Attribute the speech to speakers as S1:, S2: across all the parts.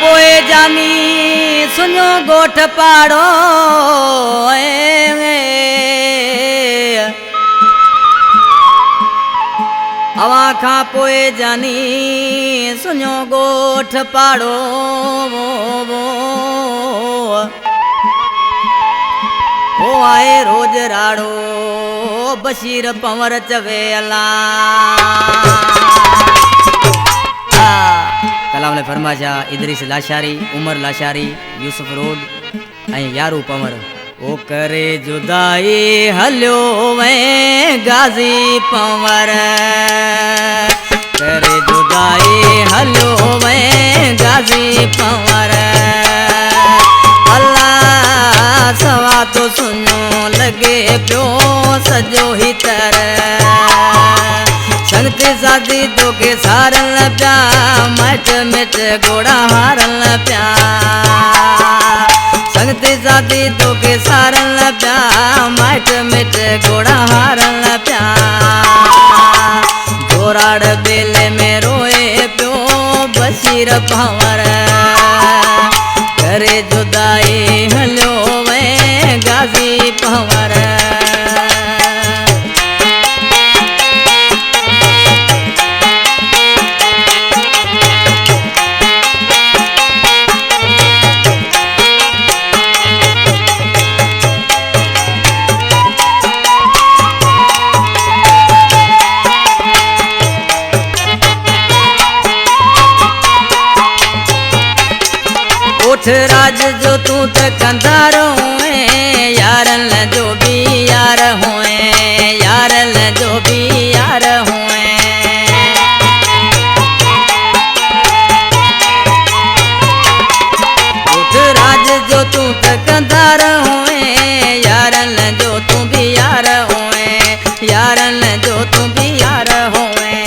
S1: पोए जानी सुनो गोठ पाड़ो अवा खा पोए जानी सुनो गोठ पाड़ो ओ आए रोज राड़ो बशीर पंवर चवे अल्लाह। कलाम ने फरमाशा इदरीस लाशारी उमर लाशारी यूसुफ रोड ऐं यारू पंवर ओ करे जुदाई हलियो में गाजी पंवर करे जुदाई हलियो में गाजी पंवर अल्लाह सवा तो सुनो लगे पियो सजो ही तरह संगति सादी तो के सारल प्या मट मिट गोड़ा हारल प्या संगति सादी तो के सारल प्या मट मिट गोड़ा हारल प्या जोराड़ बेले में रोए प्यो बशीर पंवर करे जुदाई हलो में गाजी पंवर राज जो तू त कंधारो यारल जो भी यार हुए यारल जो भी यार हुए उठ राज जो तू त कंधार हुए यारल जो तू भी यार हुए यारल जो तू भी यार हुए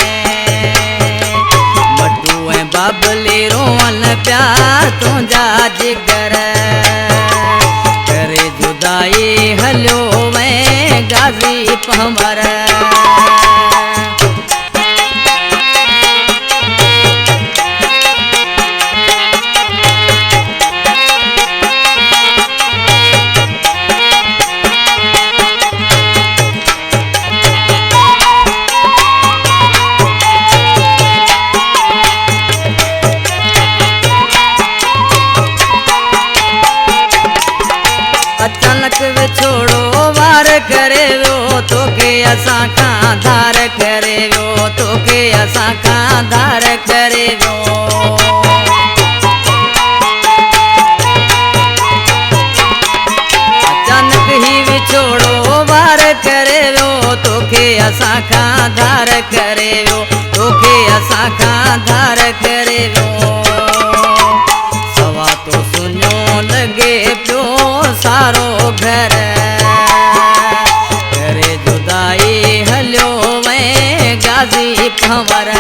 S1: बटू बाबली रोवन प्यार तुझा जिगर करे जुदाई हलो में गाजी पंवर अचानक वे छोड़ो वार करे वो तो के असा का धार करे वो तो के असा का धार करे वो अचानक ही वे छोड़ो वार करे वो तो के असा का धार करे वो तो के असा का धार करे वो सवा तो सुनो लगे प्यो सारो घर करे जुदाई हलो में गाजी पंवर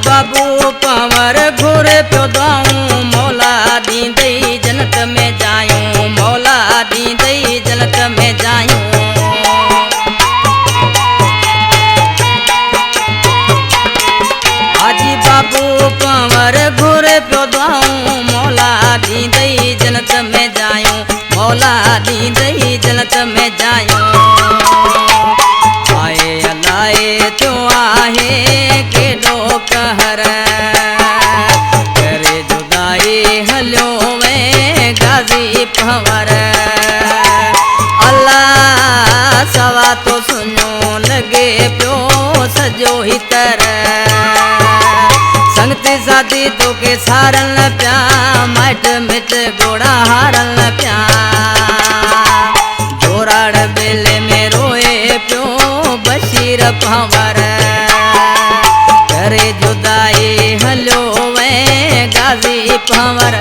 S1: बाबू पंवर घुरे प्यो दाऊं मौला दींदई जन्नत में जायूं मौला दींदई जन्नत में जायूं हाजी बाबू पंवर घुरे प्यो दाऊं मौला दींदई जन्नत में जायूं मौला दींदई जन्नत में जायूं आए अलाए तो आहे केडो कहर करे जुदाई हलो में गाजी पंवर अल्लाह सवा तो सुनो लगे प्यो सजो ही तरह संगति सादी तो के सारल प्या मट मिट गोड़ा हारल प्या जोराड़ बेले में रोए प्यो बशीर पंवर करे जुदाई हलो में गाजी पंवर